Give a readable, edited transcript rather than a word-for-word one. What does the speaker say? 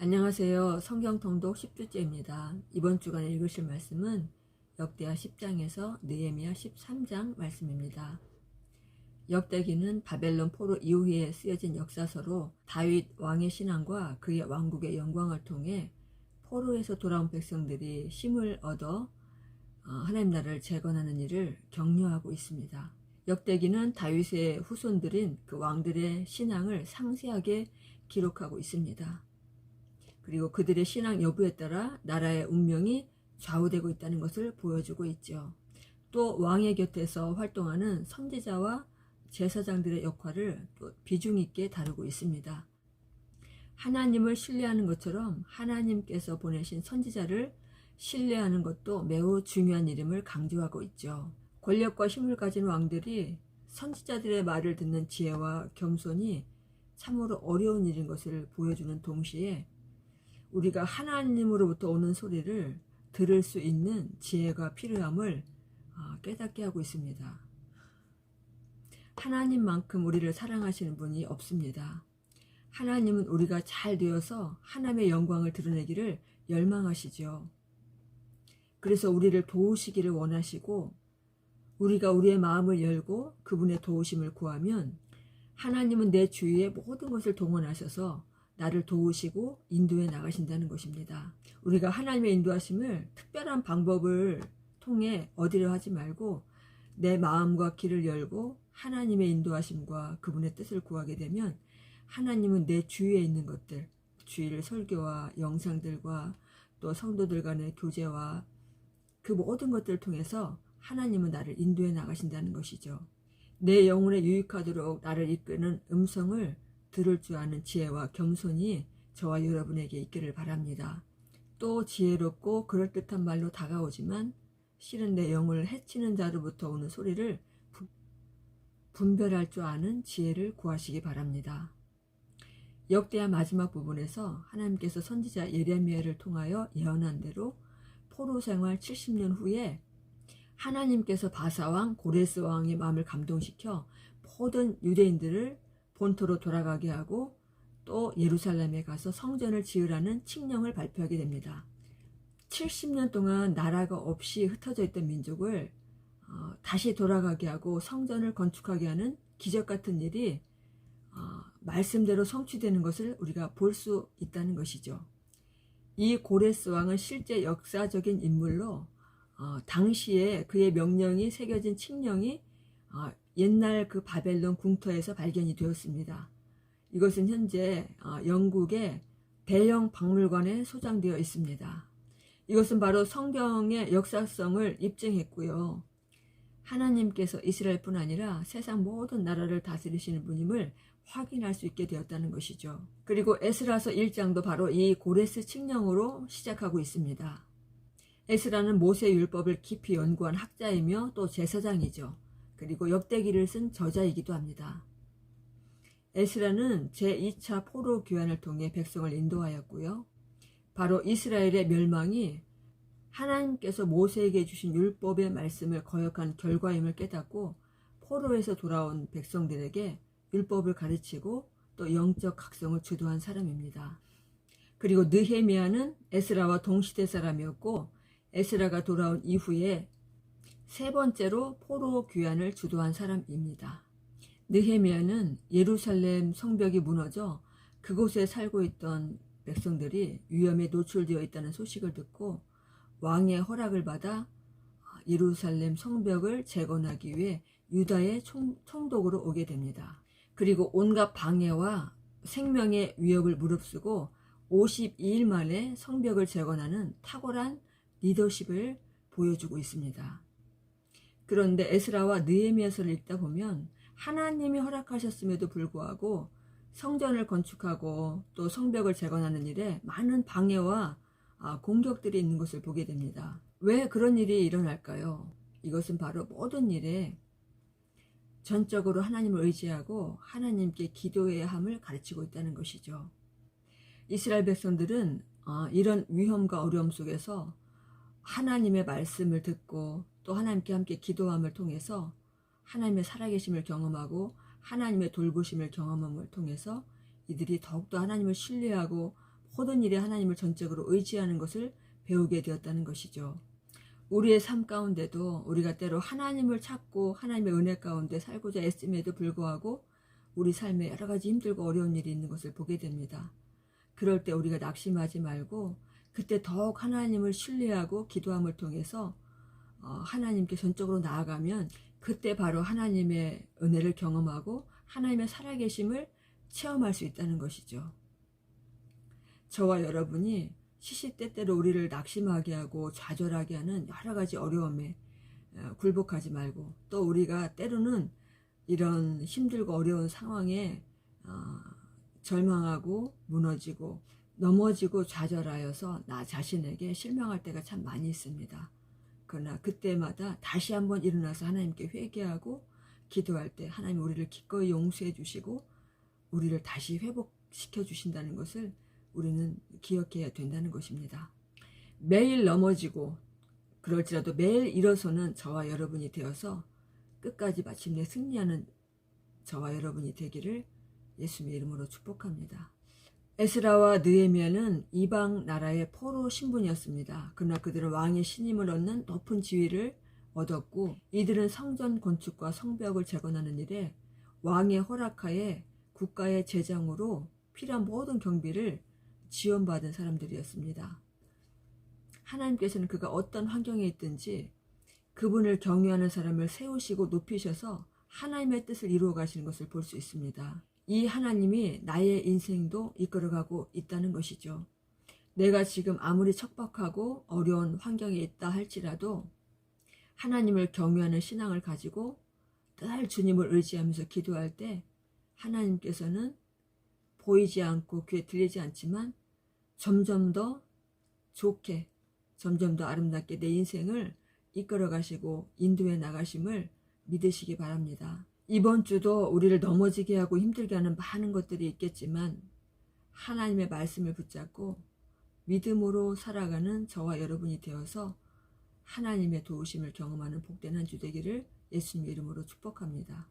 안녕하세요. 성경통독 10주째입니다. 이번 주간에 읽으실 말씀은 역대하 10장에서 느헤미야 13장 말씀입니다. 역대기는 바벨론 포로 이후에 쓰여진 역사서로 다윗 왕의 신앙과 그의 왕국의 영광을 통해 포로에서 돌아온 백성들이 힘을 얻어 하나님 나라를 재건하는 일을 격려하고 있습니다. 역대기는 다윗의 후손들인 그 왕들의 신앙을 상세하게 기록하고 있습니다. 그리고 그들의 신앙 여부에 따라 나라의 운명이 좌우되고 있다는 것을 보여주고 있죠. 또 왕의 곁에서 활동하는 선지자와 제사장들의 역할을 또 비중 있게 다루고 있습니다. 하나님을 신뢰하는 것처럼 하나님께서 보내신 선지자를 신뢰하는 것도 매우 중요한 일임을 강조하고 있죠. 권력과 힘을 가진 왕들이 선지자들의 말을 듣는 지혜와 겸손이 참으로 어려운 일인 것을 보여주는 동시에 우리가 하나님으로부터 오는 소리를 들을 수 있는 지혜가 필요함을 깨닫게 하고 있습니다. 하나님만큼 우리를 사랑하시는 분이 없습니다. 하나님은 우리가 잘 되어서 하나님의 영광을 드러내기를 열망하시죠. 그래서 우리를 도우시기를 원하시고 우리가 우리의 마음을 열고 그분의 도우심을 구하면 하나님은 내 주위에 모든 것을 동원하셔서 나를 도우시고 인도해 나가신다는 것입니다. 우리가 하나님의 인도하심을 특별한 방법을 통해 얻으려 하지 말고 내 마음과 귀를 열고 하나님의 인도하심과 그분의 뜻을 구하게 되면 하나님은 내 주위에 있는 것들, 주일 설교와 영상들과 또 성도들 간의 교제와 그 모든 것들을 통해서 하나님은 나를 인도해 나가신다는 것이죠. 내 영혼에 유익하도록 나를 이끄는 음성을 들을 줄 아는 지혜와 겸손이 저와 여러분에게 있기를 바랍니다. 또 지혜롭고 그럴듯한 말로 다가오지만 실은 내 영혼을 해치는 자로부터 오는 소리를 분별할 줄 아는 지혜를 구하시기 바랍니다. 역대하 마지막 부분에서 하나님께서 선지자 예레미야를 통하여 예언한 대로 포로 생활 70년 후에 하나님께서 바사왕 고레스 왕의 마음을 감동시켜 모든 유대인들을 본토로 돌아가게 하고 또 예루살렘에 가서 성전을 지으라는 칙령을 발표하게 됩니다. 70년 동안 나라가 없이 흩어져 있던 민족을 다시 돌아가게 하고 성전을 건축하게 하는 기적 같은 일이 말씀대로 성취되는 것을 우리가 볼 수 있다는 것이죠. 이 고레스 왕은 실제 역사적인 인물로 당시에 그의 명령이 새겨진 칙령이 옛날 그 바벨론 궁터에서 발견이 되었습니다. 이것은 현재 영국의 대형 박물관에 소장되어 있습니다. 이것은 바로 성경의 역사성을 입증했고요. 하나님께서 이스라엘뿐 아니라 세상 모든 나라를 다스리시는 분임을 확인할 수 있게 되었다는 것이죠. 그리고 에스라서 1장도 바로 이 고레스 칙령으로 시작하고 있습니다. 에스라는 모세 율법을 깊이 연구한 학자이며 또 제사장이죠. 그리고 역대기를 쓴 저자이기도 합니다. 에스라는 제2차 포로 귀환을 통해 백성을 인도하였고요. 바로 이스라엘의 멸망이 하나님께서 모세에게 주신 율법의 말씀을 거역한 결과임을 깨닫고 포로에서 돌아온 백성들에게 율법을 가르치고 또 영적 각성을 주도한 사람입니다. 그리고 느헤미야는 에스라와 동시대 사람이었고 에스라가 돌아온 이후에 세 번째로 포로 귀환을 주도한 사람입니다. 느헤미야는 예루살렘 성벽이 무너져 그곳에 살고 있던 백성들이 위험에 노출되어 있다는 소식을 듣고 왕의 허락을 받아 예루살렘 성벽을 재건하기 위해 유다의 총독으로 오게 됩니다. 그리고 온갖 방해와 생명의 위협을 무릅쓰고 52일 만에 성벽을 재건하는 탁월한 리더십을 보여주고 있습니다. 그런데 에스라와 느헤미야서를 읽다 보면 하나님이 허락하셨음에도 불구하고 성전을 건축하고 또 성벽을 재건하는 일에 많은 방해와 공격들이 있는 것을 보게 됩니다. 왜 그런 일이 일어날까요? 이것은 바로 모든 일에 전적으로 하나님을 의지하고 하나님께 기도해야 함을 가르치고 있다는 것이죠. 이스라엘 백성들은 이런 위험과 어려움 속에서 하나님의 말씀을 듣고 또 하나님께 함께 기도함을 통해서 하나님의 살아계심을 경험하고 하나님의 돌보심을 경험함을 통해서 이들이 더욱더 하나님을 신뢰하고 모든 일에 하나님을 전적으로 의지하는 것을 배우게 되었다는 것이죠. 우리의 삶 가운데도 우리가 때로 하나님을 찾고 하나님의 은혜 가운데 살고자 애씀에도 불구하고 우리 삶에 여러 가지 힘들고 어려운 일이 있는 것을 보게 됩니다. 그럴 때 우리가 낙심하지 말고 그때 더욱 하나님을 신뢰하고 기도함을 통해서 하나님께 전적으로 나아가면 그때 바로 하나님의 은혜를 경험하고 하나님의 살아계심을 체험할 수 있다는 것이죠. 저와 여러분이 시시때때로 우리를 낙심하게 하고 좌절하게 하는 여러 가지 어려움에 굴복하지 말고, 또 우리가 때로는 이런 힘들고 어려운 상황에 절망하고 무너지고 넘어지고 좌절하여서 나 자신에게 실망할 때가 참 많이 있습니다. 그러나 그때마다 다시 한번 일어나서 하나님께 회개하고 기도할 때 하나님 우리를 기꺼이 용서해 주시고 우리를 다시 회복시켜 주신다는 것을 우리는 기억해야 된다는 것입니다. 매일 넘어지고 그럴지라도 매일 일어서는 저와 여러분이 되어서 끝까지 마침내 승리하는 저와 여러분이 되기를 예수님의 이름으로 축복합니다. 에스라와 느헤미야는 이방 나라의 포로 신분이었습니다. 그러나 그들은 왕의 신임을 얻는 높은 지위를 얻었고, 이들은 성전 건축과 성벽을 재건하는 일에 왕의 허락하에 국가의 재정으로 필요한 모든 경비를 지원받은 사람들이었습니다. 하나님께서는 그가 어떤 환경에 있든지 그분을 경외하는 사람을 세우시고 높이셔서 하나님의 뜻을 이루어 가시는 것을 볼 수 있습니다. 이 하나님이 나의 인생도 이끌어가고 있다는 것이죠. 내가 지금 아무리 척박하고 어려운 환경에 있다 할지라도 하나님을 경외하는 신앙을 가지고 늘 주님을 의지하면서 기도할 때 하나님께서는 보이지 않고 귀에 들리지 않지만 점점 더 좋게, 점점 더 아름답게 내 인생을 이끌어 가시고 인도해 나가심을 믿으시기 바랍니다. 이번 주도 우리를 넘어지게 하고 힘들게 하는 많은 것들이 있겠지만 하나님의 말씀을 붙잡고 믿음으로 살아가는 저와 여러분이 되어서 하나님의 도우심을 경험하는 복된 한 주 되기를 예수님의 이름으로 축복합니다.